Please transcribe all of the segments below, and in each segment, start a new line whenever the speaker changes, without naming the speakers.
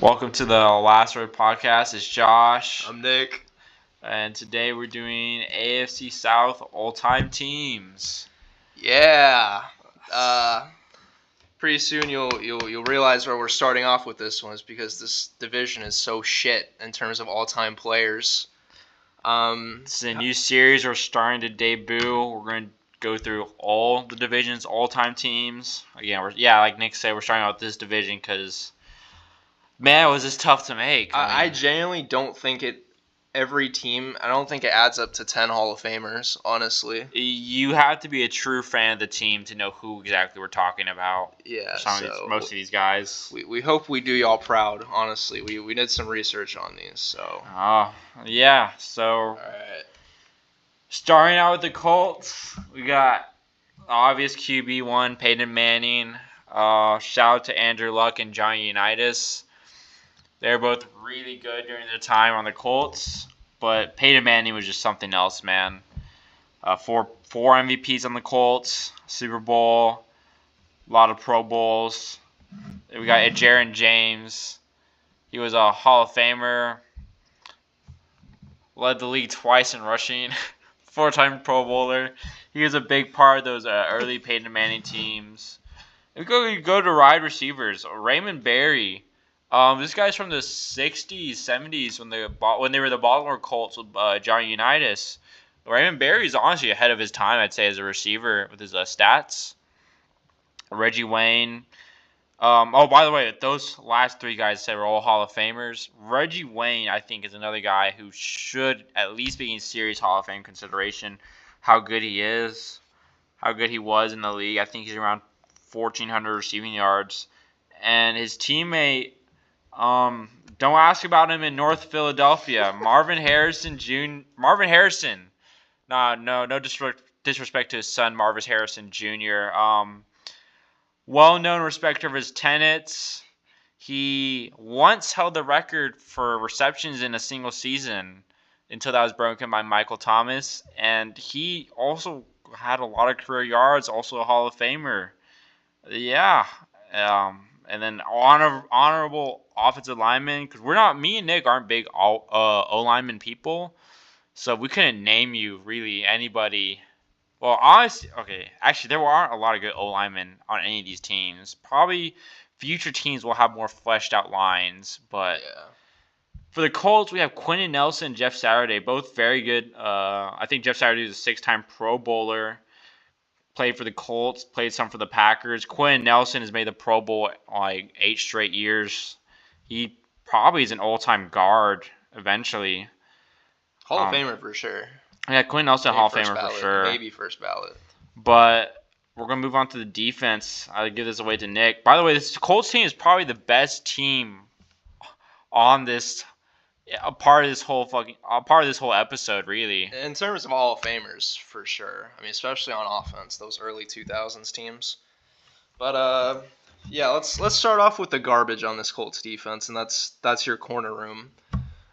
Welcome to the Last Word Podcast. It's Josh.
I'm Nick.
And today we're doing AFC South all-time teams.
Yeah. Pretty soon you'll realize where we're starting off with this one is because this division is so shit in terms of all-time players.
It's a new series we're starting to debut. We're going to go through all the division's all-time teams. Again, like Nick said, we're starting out with this division because, man, it was just tough to make.
I genuinely don't think every team, I don't think it adds up to 10 Hall of Famers, honestly.
You have to be a true fan of the team to know who exactly we're talking about.
Yeah,
most of these guys.
We hope we do y'all proud, honestly. We did some research on these, so.
Yeah, so.
All right.
Starting out with the Colts, we got obvious QB1, Peyton Manning. Shout out to Andrew Luck and Johnny Unitas. They're both really good during their time on the Colts, but Peyton Manning was just something else, man. Four MVPs on the Colts, Super Bowl, a lot of Pro Bowls. We got Jaron James. He was a Hall of Famer. Led the league twice in rushing. 4-time Pro Bowler. He was a big part of those early Peyton Manning teams. We go to wide receivers. Raymond Berry. This guy's from the 60s, 70s when they were the Baltimore Colts with Johnny Unitas. Raymond Berry is honestly ahead of his time, I'd say, as a receiver with his stats. Reggie Wayne. By the way, those last three guys said were all Hall of Famers. Reggie Wayne, I think, is another guy who should at least be in serious Hall of Fame consideration. How good he is, how good he was in the league. I think he's around 1,400 receiving yards. And his teammate, don't ask about him in North Philadelphia. Marvin Harrison. No disrespect to his son, Marvin Harrison Jr. Well-known respecter of his tenets. He once held the record for receptions in a single season until that was broken by Michael Thomas. And he also had a lot of career yards, also a Hall of Famer. Yeah. And then honorable offensive lineman, because me and Nick aren't big O-lineman people, so we couldn't name you really anybody. Well, honestly, actually, there aren't a lot of good O-linemen on any of these teams. Probably future teams will have more fleshed out lines, but
Yeah.
For the Colts, we have Quentin Nelson and Jeff Saturday, both very good. I think Jeff Saturday is a 6-time Pro Bowler. Played for the Colts, played some for the Packers. Quentin Nelson has made the Pro Bowl like 8 straight years. He probably is an all-time guard eventually.
Hall of Famer for sure.
Yeah, Quentin Nelson, Hall of Famer
ballot,
for sure.
Maybe first ballot.
But we're going to move on to the defense. I'll give this away to Nick. By the way, this Colts team is probably the best team on this part of this whole episode, really.
In terms of Hall of Famers, for sure. I mean, especially on offense, those early 2000s teams. But yeah, let's start off with the garbage on this Colts defense, and that's your corner room.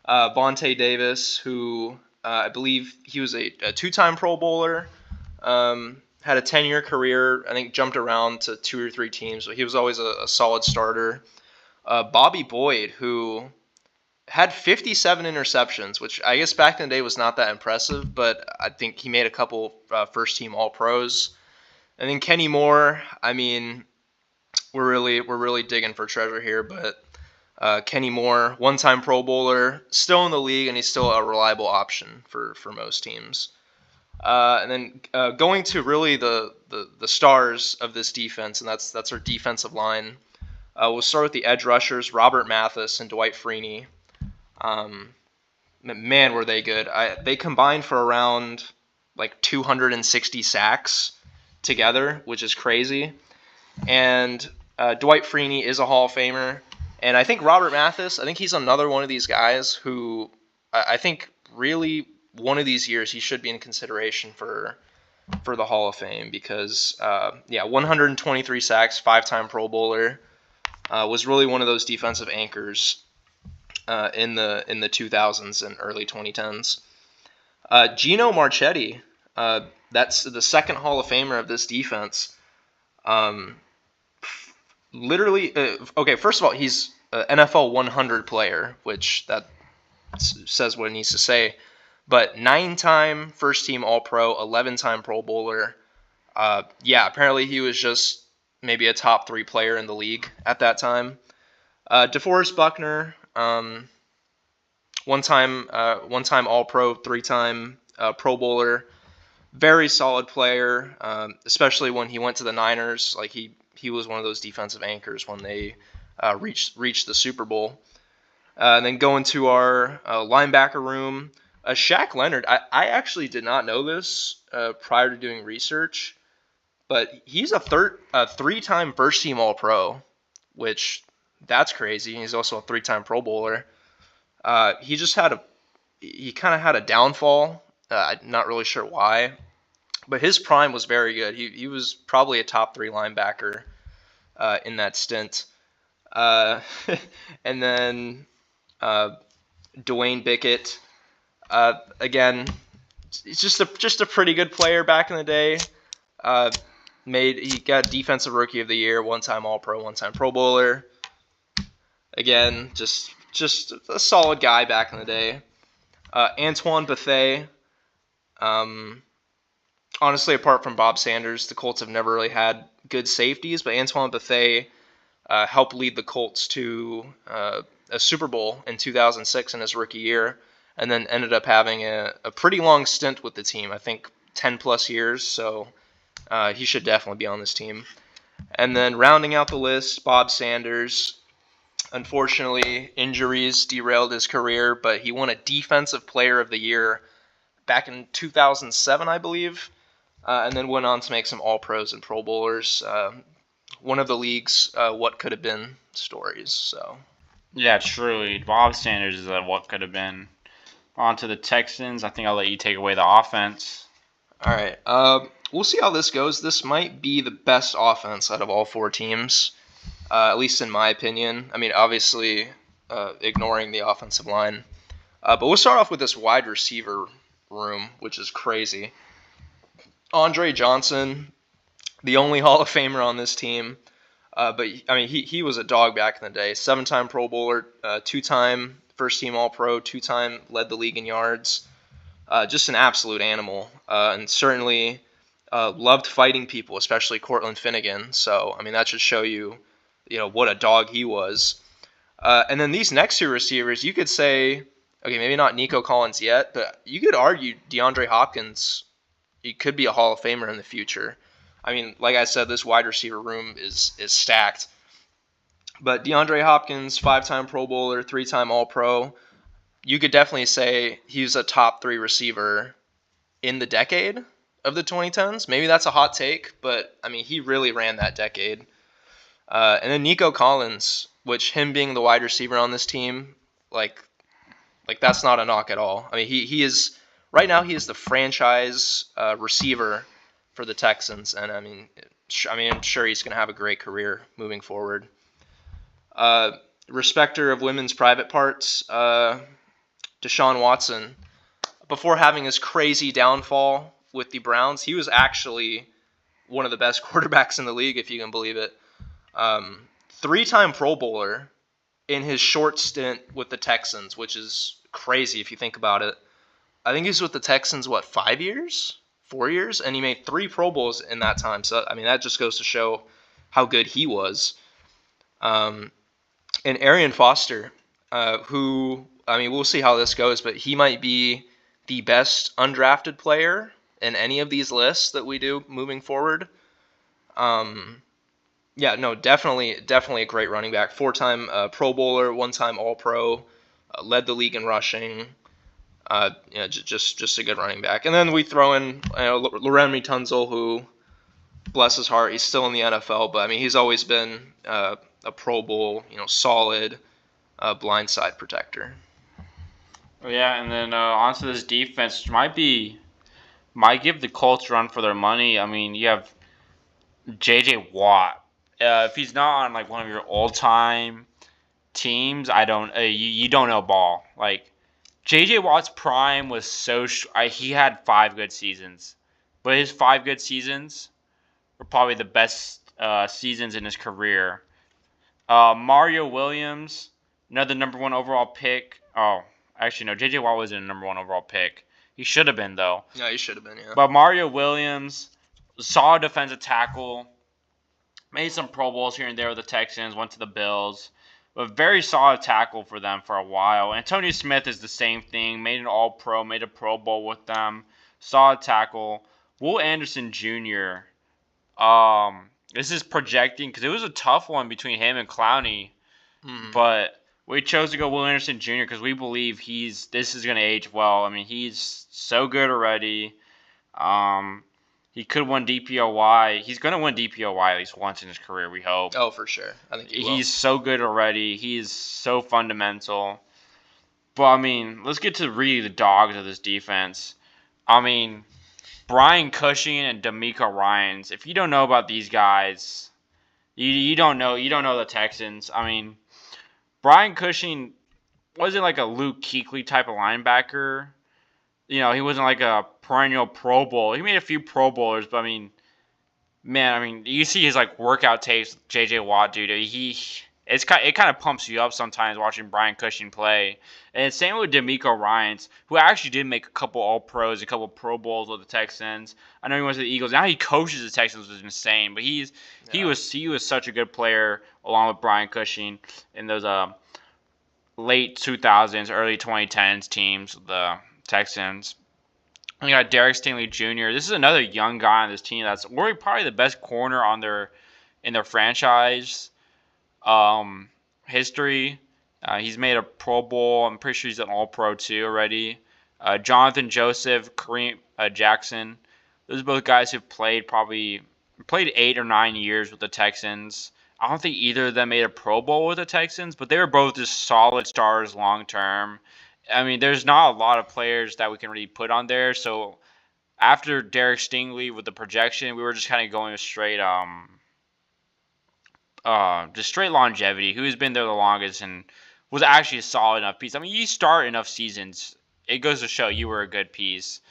Vontae Davis, who I believe he was a 2-time Pro Bowler, had a 10-year career. I think jumped around to 2 or 3 teams, but he was always a solid starter. Bobby Boyd, who had 57 interceptions, which I guess back in the day was not that impressive, but I think he made a couple first-team All-Pros. And then Kenny Moore, I mean, we're really digging for treasure here, but Kenny Moore, 1-time Pro Bowler, still in the league, and he's still a reliable option for most teams. And then going to really the stars of this defense, and that's our defensive line. We'll start with the edge rushers, Robert Mathis and Dwight Freeney. Man, were they good. They combined for around like 260 sacks together, which is crazy. And Dwight Freeney is a Hall of Famer. And I think Robert Mathis, I think he's another one of these guys who I think really one of these years he should be in consideration for the Hall of Fame because, 123 sacks, 5-time Pro Bowler, was really one of those defensive anchors in the 2000s and early 2010s. Gino Marchetti, that's the second Hall of Famer of this defense. Literally, first of all, he's NFL 100 player, which that says what it needs to say. But 9-time first team All Pro, 11-time Pro Bowler. Apparently he was just maybe a top 3 player in the league at that time. DeForest Buckner, one-time All Pro, 3-time Pro Bowler. Very solid player, especially when he went to the Niners. Like he was one of those defensive anchors when they reached the Super Bowl. And then going to our linebacker room, Shaq Leonard. I actually did not know this prior to doing research, but he's a 3-time first team All Pro, which that's crazy. He's also a 3-time Pro Bowler. He kind of had a downfall. Not really sure why, but his prime was very good. He was probably a top 3 linebacker in that stint. And then Dwayne Bickett. Again, he's just a pretty good player back in the day. He got Defensive Rookie of the Year, 1-time All Pro, 1-time Pro Bowler. Again, just a solid guy back in the day. Antoine Bethea. Honestly, apart from Bob Sanders, the Colts have never really had good safeties, but Antoine Bethea helped lead the Colts to a Super Bowl in 2006 in his rookie year, and then ended up having a pretty long stint with the team, I think 10 plus years, so he should definitely be on this team. And then rounding out the list, Bob Sanders. Unfortunately, injuries derailed his career, but he won a Defensive Player of the Year back in 2007, I believe, and then went on to make some All-Pros and Pro Bowlers. One of the league's what could have been stories. So
Yeah, truly. Bob Sanders is what could have been. On to the Texans. I think I'll let you take away the offense.
All right. We'll see how this goes. This might be the best offense out of all 4 teams, at least in my opinion. I mean, obviously, ignoring the offensive line. But we'll start off with this wide receiver room, which is crazy. Andre Johnson, the only Hall of Famer on this team. But I mean, he was a dog back in the day. 7-time Pro Bowler, 2-time first team All Pro, 2-time led the league in yards. Just an absolute animal, and certainly loved fighting people, especially Cortland Finnegan. So I mean, that should show you, what a dog he was. And then these next 2 receivers, you could say, okay, maybe not Nico Collins yet, but you could argue DeAndre Hopkins. He could be a Hall of Famer in the future. I mean, like I said, this wide receiver room is stacked. But DeAndre Hopkins, 5-time Pro Bowler, 3-time All-Pro. You could definitely say he's a top 3 receiver in the decade of the 2010s. Maybe that's a hot take, but I mean, he really ran that decade. And then Nico Collins, which him being the wide receiver on this team, like that's not a knock at all. I mean, he is right now. He is the franchise receiver for the Texans, and I mean, I'm sure he's going to have a great career moving forward. Respecter of women's private parts, Deshaun Watson. Before having his crazy downfall with the Browns, he was actually one of the best quarterbacks in the league, if you can believe it. 3-time Pro Bowler in his short stint with the Texans, which is crazy if you think about it. I think he's with the Texans, 5 years? 4 years? And he made 3 Pro Bowls in that time. So, I mean, that just goes to show how good he was. And Arian Foster, who, I mean, we'll see how this goes, but he might be the best undrafted player in any of these lists that we do moving forward. Definitely a great running back. 4-time Pro Bowler, 1-time All-Pro, led the league in rushing. Just a good running back. And then we throw in Laurent Tunzel, who, bless his heart, he's still in the NFL, but I mean, he's always been a Pro Bowl, solid blindside protector.
Yeah, and then onto this defense, which might give the Colts a run for their money. I mean, you have J.J. Watt. If he's not on one of your all-time teams, you don't know ball. J.J. Watt's prime was he had 5 good seasons, but his 5 good seasons were probably the best seasons in his career. Mario Williams, another number one overall pick. Oh, actually no, J.J. Watt wasn't a number one overall pick. He should have been though.
Yeah, he should have been. Yeah.
But Mario Williams, solid defensive tackle, made some Pro Bowls here and there with the Texans. Went to the Bills. But very solid tackle for them for a while. Antonio Smith is the same thing. Made an All-Pro, made a Pro Bowl with them. Solid tackle. Will Anderson Jr. This is projecting because it was a tough one between him and Clowney, but we chose to go Will Anderson Jr. because we believe this is going to age well. I mean, he's so good already. He could win DPOY. He's going to win DPOY at least once in his career, we hope.
Oh, for sure. I think he will.
He's so good already. He's so fundamental. But, I mean, let's get to really the dogs of this defense. I mean, Brian Cushing and D'Amico Ryans. If you don't know about these guys, you don't know the Texans. I mean, Brian Cushing wasn't like a Luke Kuechly type of linebacker. You know, he wasn't like a perennial Pro Bowl. He made a few Pro Bowlers, but I mean, man, you see his like workout tapes, J.J. Watt, dude. It kind of pumps you up sometimes watching Brian Cushing play. And same with D'Amico Ryans, who actually did make a couple All-Pros, a couple Pro Bowls with the Texans. I know he went to the Eagles. Now he coaches the Texans, which is insane. But he was such a good player along with Brian Cushing in those late 2000s, early 2010s teams, the Texans. We got Derek Stingley Jr. This is another young guy on this team that's probably the best corner in their franchise history. He's made a Pro Bowl. I'm pretty sure he's an All-Pro too already. Jonathan Joseph, Kareem Jackson. Those are both guys who've played 8 or 9 years with the Texans. I don't think either of them made a Pro Bowl with the Texans, but they were both just solid stars long term. I mean, there's not a lot of players that we can really put on there. So after Derek Stingley with the projection, we were just kind of going with straight just straight longevity. Who's been there the longest and was actually a solid enough piece. I mean, you start enough seasons, it goes to show you were a good piece.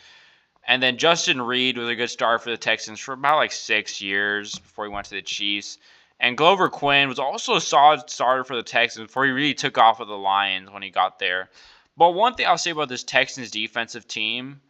And then Justin Reed was a good start for the Texans for about like 6 years before he went to the Chiefs. And Glover Quinn was also a solid starter for the Texans before he really took off with the Lions when he got there. But one thing I'll say about this Texans defensive team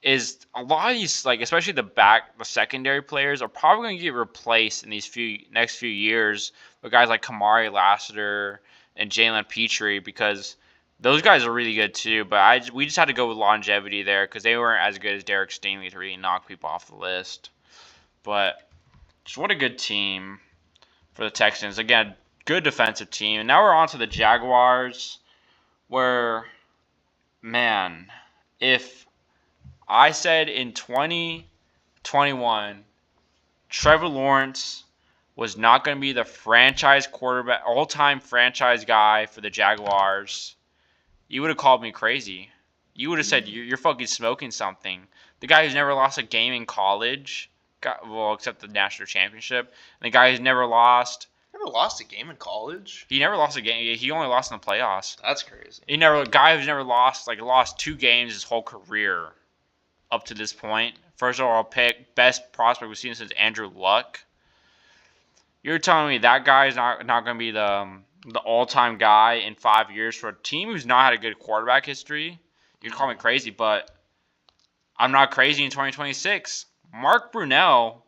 is a lot of these, like especially the secondary players, are probably going to get replaced in these next few years with guys like Kamari Lassiter and Jalen Petrie because those guys are really good too. But we just had to go with longevity there because they weren't as good as Derek Stingley to really knock people off the list. But just what a good team for the Texans. Again, good defensive team. And now we're on to the Jaguars where, man, if I said in 2021 Trevor Lawrence was not going to be the franchise quarterback, all-time franchise guy for the Jaguars, you would have called me crazy. You would have said you're fucking smoking something. The guy who's never lost a game in college, except the national championship, and the guy who's never lost
a game in college.
He never lost a game. He only lost in the playoffs.
That's crazy.
Guy who's never lost 2 games his whole career up to this point. First overall pick, best prospect we've seen since Andrew Luck. You're telling me that guy is not going to be the all-time guy in 5 years for a team who's not had a good quarterback history? You'd call me crazy, but I'm not crazy in 2026. Mark Brunell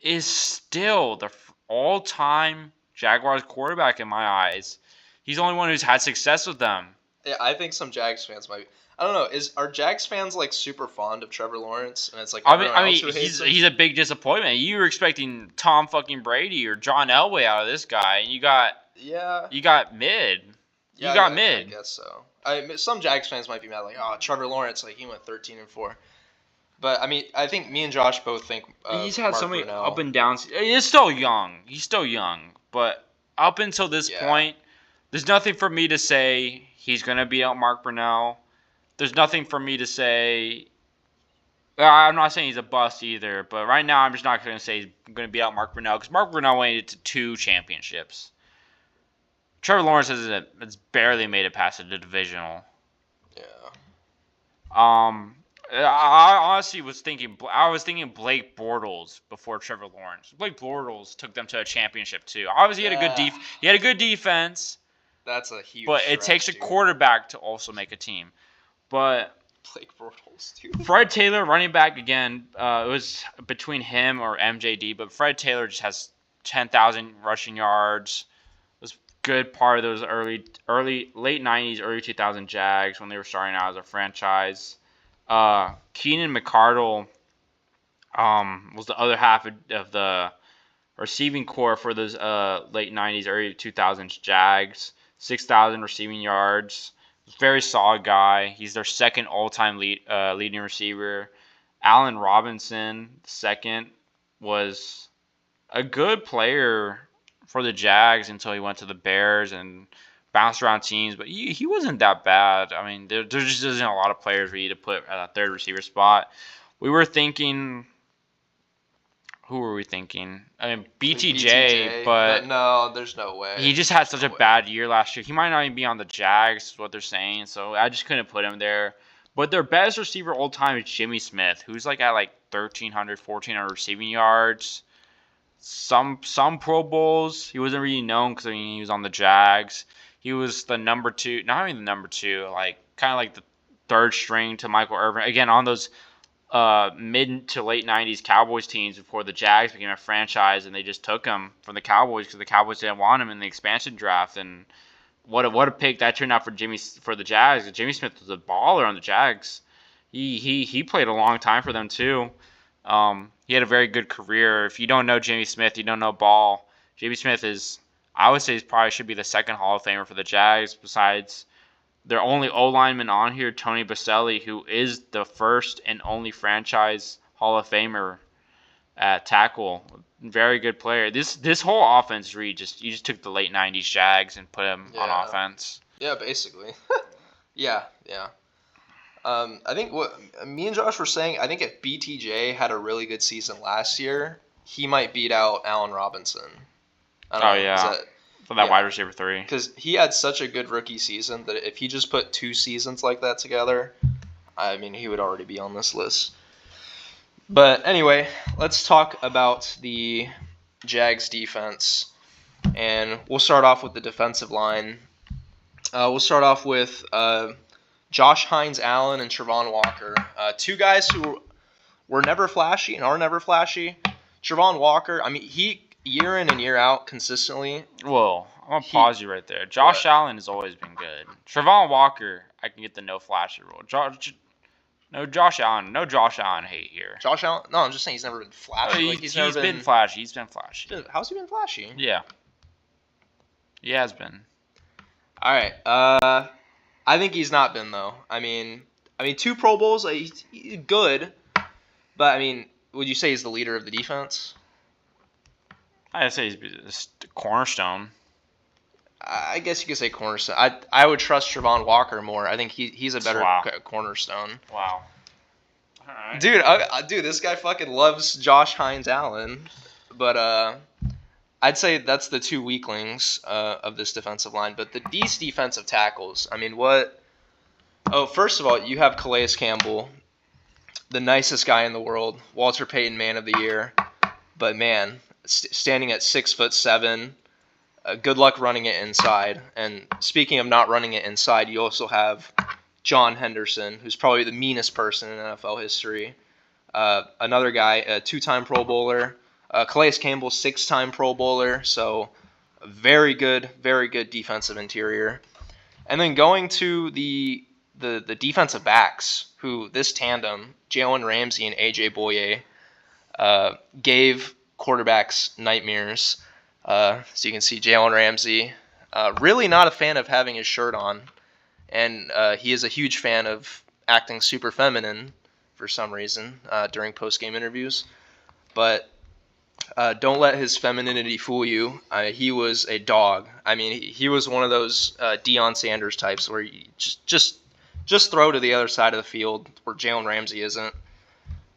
is still the all-time Jaguars quarterback in my eyes. He's the only one who's had success with them.
Yeah, I think some Jags fans might. I don't know. Are Jags fans like super fond of Trevor Lawrence? And it's like
he's a big disappointment. You were expecting Tom fucking Brady or John Elway out of this guy, and you got mid.
I guess so. Some Jags fans might be mad, like, oh, Trevor Lawrence, like he went 13-4. But I mean, I think me and Josh both think
he's had
Mark
so many
Brunell.
up and downs. He's still young. But up until this point, there's nothing for me to say he's gonna be out Mark Brunell. There's nothing for me to say. I'm not saying he's a bust either, but right now I'm just not going to say he's going to be out Mark Brunell because Mark Brunell made it to 2 championships. Trevor Lawrence has barely made it past the divisional.
Yeah.
I honestly was thinking Blake Bortles before Trevor Lawrence. Blake Bortles took them to a championship too. Obviously, he had a good defense,
That's a huge
but it takes
stretch,
a
dude.
quarterback to also make a team. But
Blake Bortles, dude.
Fred Taylor, running back again, it was between him or MJD, but Fred Taylor just has 10,000 rushing yards. Was good part of those late 90s, early 2000 Jags when they were starting out as a franchise. Keenan McCardle was the other half of the receiving core for those late 90s, early 2000s Jags. 6,000 receiving yards. Very solid guy. He's their second all-time leading receiver. Allen Robinson, second, was a good player for the Jags until he went to the Bears and bounced around teams, but he wasn't that bad. I mean, there just isn't a lot of players we need to put at a third receiver spot. We were thinking, who were we thinking? I mean, BTJ, but
no, there's no way.
he just had such a bad year last year. He might not even be on the Jags, is what they're saying, so I just couldn't put him there. But their best receiver all time is Jimmy Smith, who's like at like 1,300, 1,400 receiving yards. Some Pro Bowls. He wasn't really known because he was on the Jags. He was the number two, not even the number two, like kind of like the third string to Michael Irvin. Again, on those mid to late 90s Cowboys teams before the Jags became a franchise, and they just took him from the Cowboys because the Cowboys didn't want him in the expansion draft. And what a pick that turned out for the Jags. Jimmy Smith was a baller on the Jags. He played a long time for them too. He had a very good career. If you don't know Jimmy Smith, you don't know ball. Jimmy Smith I would say, probably should be the second Hall of Famer for the Jags, besides their only O-lineman on here, Tony Baselli, who is the first and only franchise Hall of Famer at tackle. Very good player. This whole offense, you just took the late 90s Jags and put them on offense.
Yeah, basically. yeah. I think what me and Josh were saying, I think if BTJ had a really good season last year, he might beat out Allen Robinson.
For that wide receiver 3.
Because he had such a good rookie season that if he just put 2 seasons like that together, I mean, he would already be on this list. But anyway, let's talk about the Jags defense. And we'll start off with the defensive line. We'll start off with Josh Hines-Allen and Travon Walker. 2 guys who were never flashy and are never flashy. Travon Walker, I mean, he year in and year out consistently.
Whoa, I'm going to pause you right there. Josh Allen has always been good. Travon Walker, I can get the no flashy rule. No Josh Allen hate here.
Josh Allen? No, I'm just saying he's never been flashy.
He's been flashy. He's been flashy.
How's he been flashy?
Yeah. He has been.
All right. I think he's not been, though. I mean, 2 Pro Bowls, he's good. But, I mean, would you say he's the leader of the defense?
I'd say he's the cornerstone.
I guess you could say cornerstone. I would trust Travon Walker more. I think he's a better cornerstone.
Wow. All right.
Dude, this guy fucking loves Josh Hines-Allen. But I'd say that's the 2 weaklings of this defensive line. But these defensive tackles, I mean, what? Oh, first of all, you have Calais Campbell, the nicest guy in the world, Walter Payton Man of the Year. But man, standing at 6'7", good luck running it inside. And speaking of not running it inside, you also have John Henderson, who's probably the meanest person in NFL history. Another guy, a 2-time Pro Bowler. Calais Campbell, 6-time Pro Bowler. So very good defensive interior. And then going to the defensive backs, who this tandem, Jalen Ramsey and A.J. Boye, gave quarterbacks nightmares. So you can see Jalen Ramsey, really not a fan of having his shirt on, and he is a huge fan of acting super feminine for some reason during post-game interviews. But don't let his femininity fool you. He was a dog. I mean, he was one of those Deion Sanders types where you just throw to the other side of the field where Jalen Ramsey isn't.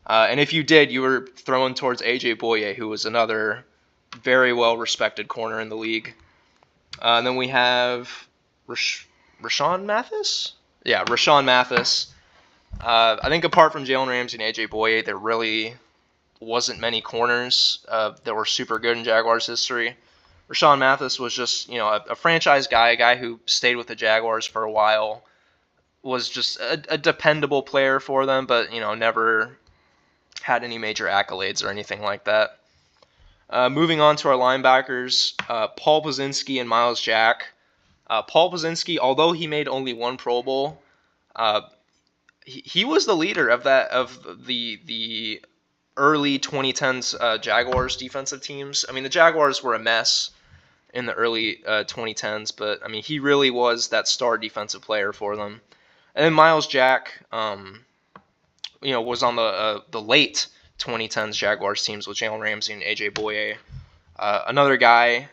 And if you did, you were throwing towards A.J. Boye, who was another very well-respected corner in the league. And then we have Rashawn Mathis? Yeah, Rashawn Mathis. I think apart from Jalen Ramsey and AJ Boye, there really wasn't many corners that were super good in Jaguars history. Rashawn Mathis was just, a franchise guy, a guy who stayed with the Jaguars for a while, was just a dependable player for them, but, never had any major accolades or anything like that. Moving on to our linebackers, Paul Pazinski and Miles Jack. Paul Pazinski, although he made only one Pro Bowl, he was the leader of the early 2010s Jaguars defensive teams. I mean, the Jaguars were a mess in the early 2010s, but I mean, he really was that star defensive player for them. And then Miles Jack, was on the late 2010s Jaguars teams with Jalen Ramsey and AJ Boye. Another guy,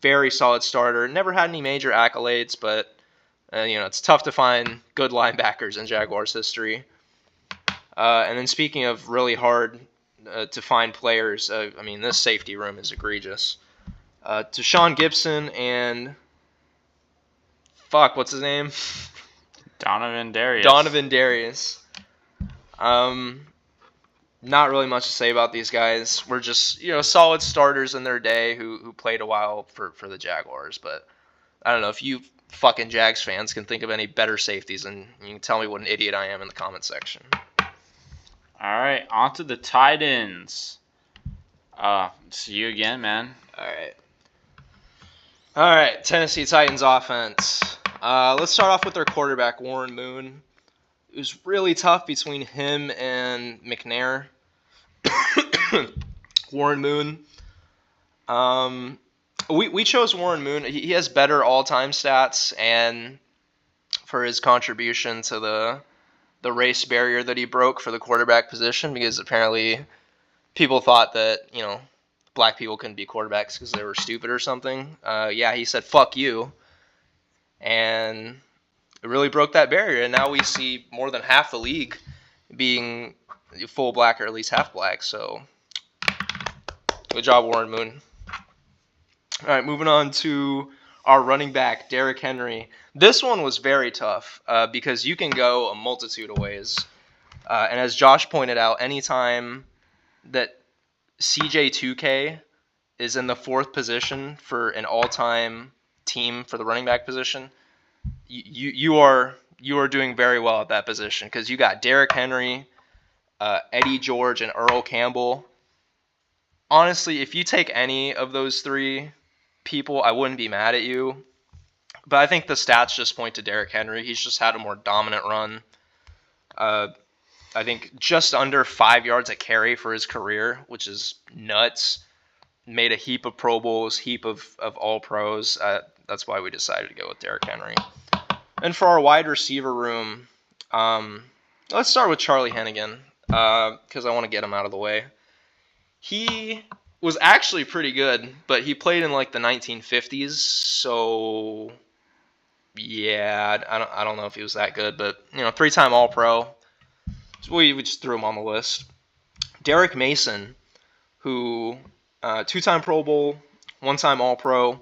very solid starter. Never had any major accolades, but it's tough to find good linebackers in Jaguars history. And then speaking of really hard to find players, this safety room is egregious. Deshaun Gibson and what's his name?
Donovan Darius.
Donovan Darius. Not really much to say about these guys. We're just, solid starters in their day who played a while for the Jaguars. But I don't know if you fucking Jags fans can think of any better safeties, and you can tell me what an idiot I am in the comment section.
All right, on to the tight ends. See you again, man.
All right, Tennessee Titans offense. Let's start off with their quarterback, Warren Moon. It was really tough between him and McNair. Warren Moon. We chose Warren Moon. He has better all-time stats, and for his contribution to the race barrier that he broke for the quarterback position, because apparently people thought that, black people couldn't be quarterbacks because they were stupid or something. He said, fuck you. And it really broke that barrier, and now we see more than half the league being full black or at least half black. So, good job, Warren Moon. All right, moving on to our running back, Derrick Henry. This one was very tough because you can go a multitude of ways. And as Josh pointed out, anytime that CJ2K is in the fourth position for an all-time team for the running back position, you are doing very well at that position because you got Derrick Henry, Eddie George, and Earl Campbell. Honestly, if you take any of those three people, I wouldn't be mad at you. But I think the stats just point to Derrick Henry. He's just had a more dominant run. I think just under 5 yards a carry for his career, which is nuts. Made a heap of Pro Bowls, heap of All-Pros. That's why we decided to go with Derrick Henry. And for our wide receiver room, let's start with Charlie Hennigan because I want to get him out of the way. He was actually pretty good, but he played in like the 1950s, so yeah, I don't know if he was that good, but 3-time All-Pro. So we just threw him on the list. Derek Mason, who 2-time Pro Bowl, 1-time All-Pro,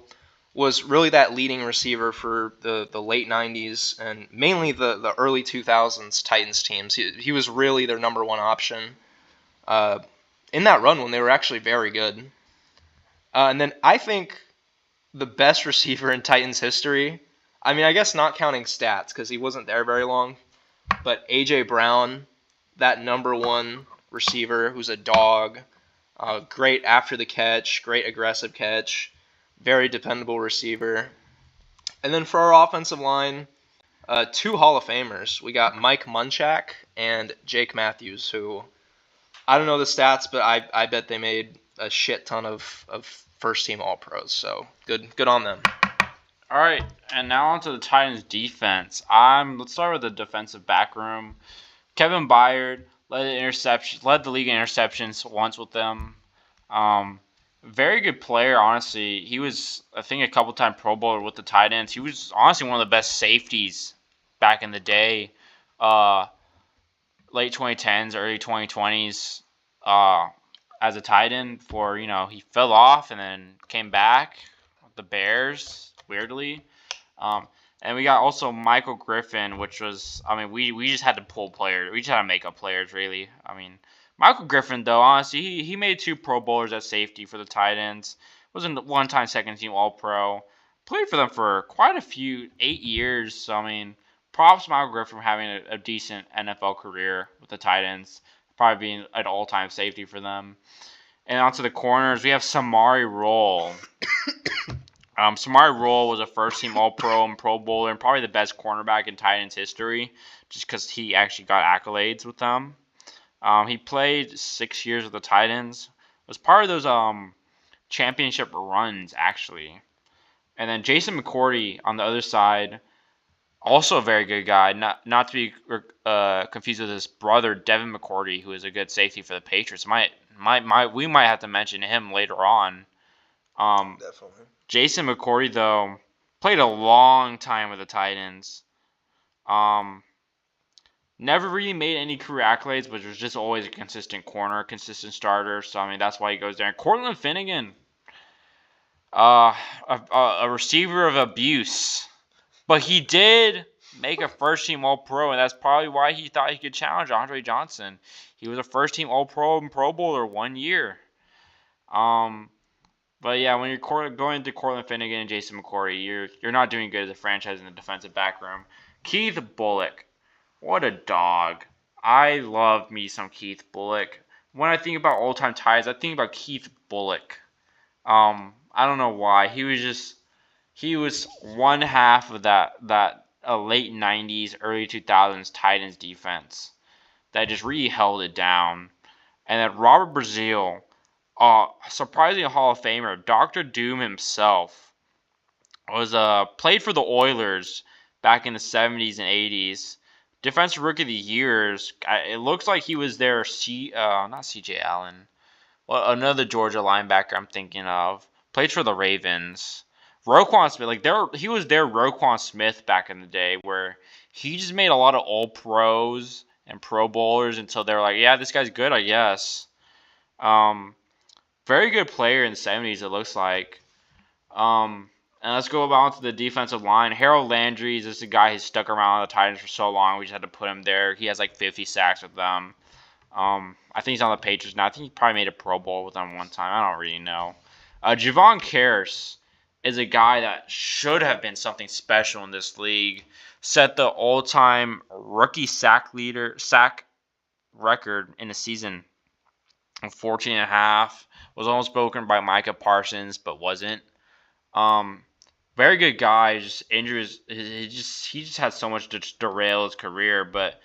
was really that leading receiver for the late 90s and mainly the early 2000s Titans teams. He was really their number one option in that run when they were actually very good. And then I think the best receiver in Titans history, I mean, I guess not counting stats because he wasn't there very long, but A.J. Brown, that number one receiver who's a dog, great after the catch, great aggressive catch, very dependable receiver. And then for our offensive line, 2 Hall of Famers. We got Mike Munchak and Jake Matthews, who I don't know the stats, but I bet they made a shit ton of first-team All-Pros. So good on them.
All right, and now on to the Titans defense. Let's start with the defensive back room. Kevin Byard led the league in interceptions once with them. Very good player, honestly. He was, I think, a couple-time Pro Bowler with the tight ends. He was honestly one of the best safeties back in the day, late 2010s, early 2020s, as a tight end. He fell off and then came back with the Bears, weirdly. And we got also Michael Griffin, which was, I mean, we just had to pull players. We just had to make up players, really. I mean, Michael Griffin, though, honestly, he made 2 Pro Bowlers at safety for the Titans. Was a one-time second-team All-Pro. Played for them for quite a few, 8 years. So, I mean, props to Michael Griffin for having a decent NFL career with the Titans. Probably being an all-time safety for them. And onto the corners, we have Samari Roll. Samari Roll was a first-team All-Pro and Pro Bowler and probably the best cornerback in Titans history just because he actually got accolades with them. He played 6 years with the Titans. Was part of those championship runs, actually. And then Jason McCourty on the other side, also a very good guy. Not to be confused with his brother, Devin McCourty, who is a good safety for the Patriots. We might have to mention him later on.
Definitely.
Jason McCourty, though, played a long time with the Titans. Never really made any career accolades, but was just always a consistent corner, consistent starter. So, I mean, that's why he goes there. And Cortland Finnegan, a receiver of abuse. But he did make a first-team All-Pro, and that's probably why he thought he could challenge Andre Johnson. He was a first-team All-Pro and Pro Bowler 1 year. But yeah, when you're going to Cortland Finnegan and Jason McCourty, you're not doing good as a franchise in the defensive back room. Keith Bullock, what a dog! I love me some Keith Bullock. When I think about all-time ties, I think about Keith Bullock. I don't know why. He was one half of that late '90s, early 2000s Titans defense that just really held it down. And then Robert Brazile. Surprisingly a Hall of Famer, Dr. Doom himself was played for the Oilers back in the 70s and 80s. Defensive Rookie of the Years. It looks like he was there. Not C.J. Allen. Well, another Georgia linebacker I'm thinking of. Played for the Ravens. Roquan Smith, he was their Roquan Smith back in the day, where he just made a lot of All Pros and Pro Bowlers until they were like, yeah, this guy's good, I guess. Very good player in the 70s, it looks like. And let's go on to the defensive line. Harold Landry is just a guy who's stuck around the Titans for so long. We just had to put him there. He has like 50 sacks with them. I think he's on the Patriots now. I think he probably made a Pro Bowl with them one time. I don't really know. Javon Kearse is a guy that should have been something special in this league. Set the all-time rookie sack record in a season of 14 and a half. Was almost broken by Micah Parsons, but wasn't. Very good guy. Just injuries. He just had so much to derail his career, but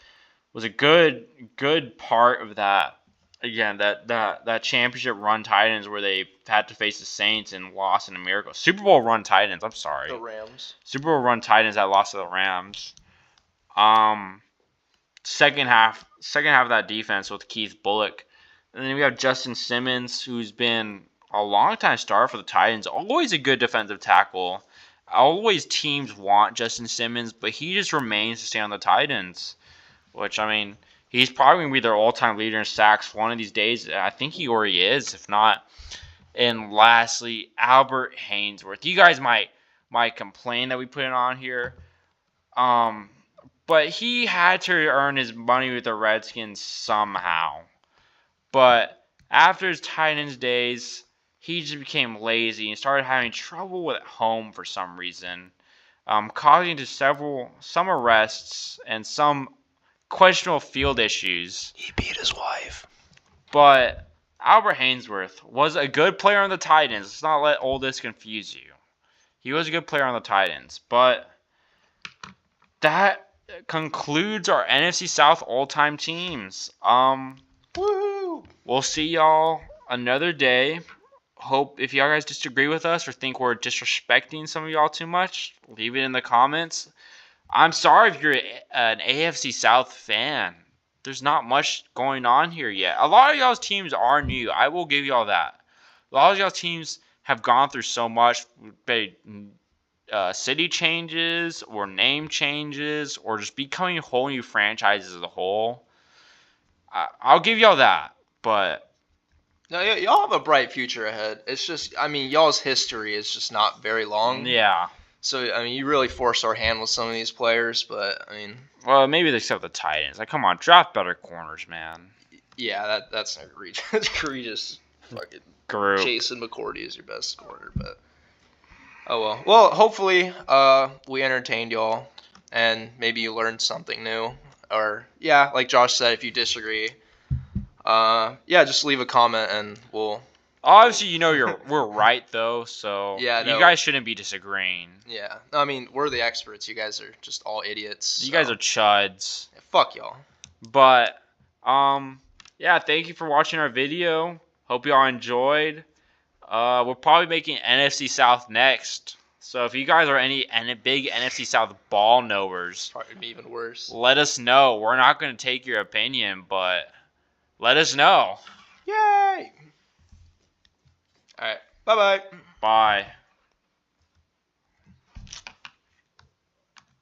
was a good part of that. Again, that championship run Titans where they had to face the Saints and lost in a miracle. Super Bowl run Titans. I'm sorry.
The Rams.
Super Bowl run Titans that lost to the Rams. Second half of that defense with Keith Bullock. And then we have Justin Simmons, who's been a long-time star for the Titans. Always a good defensive tackle. Always teams want Justin Simmons, but he just remains to stay on the Titans. Which, I mean, he's probably going to be their all-time leader in sacks one of these days. I think he already is, if not. And lastly, Albert Haynesworth. You guys might complain that we put it on here. But he had to earn his money with the Redskins somehow. But after his Titans days, he just became lazy and started having trouble with home for some reason, causing to some arrests and some questionable field issues.
He beat his wife.
But Albert Haynesworth was a good player on the Titans. Let's not let all this confuse you. He was a good player on the Titans. But that concludes our NFC South all-time teams.
Woo!
We'll see y'all another day. Hope if y'all guys disagree with us or think we're disrespecting some of y'all too much, leave it in the comments. I'm sorry if you're an AFC South fan. There's not much going on here yet. A lot of y'all's teams are new. I will give y'all that. A lot of y'all's teams have gone through so much. City changes or name changes or just becoming whole new franchises as a whole. I'll give y'all that. But
no, y'all have a bright future ahead. It's just, I mean, y'all's history is just not very long.
Yeah.
So I mean, you really forced our hand with some of these players, but I mean,
Well, maybe except the Titans. Like, come on, draft better corners, man.
yeah, that's an egregious fucking
Group.
Jason McCourty is your best corner, but oh well. Well, hopefully, we entertained y'all, and maybe you learned something new. Or yeah, like Josh said, if you disagree, yeah, just leave a comment and we'll.
Obviously, we're right though, so
Yeah,
you
no.
guys shouldn't be disagreeing.
Yeah, no, I mean we're the experts. You guys are just all idiots.
You guys are chuds.
Yeah, fuck y'all.
But yeah, thank you for watching our video. Hope y'all enjoyed. We're probably making NFC South next. So if you guys are any big NFC South ball knowers,
Probably be even worse.
let us know. We're not going to take your opinion, but let us know.
Yay! All right. Bye bye.
Bye.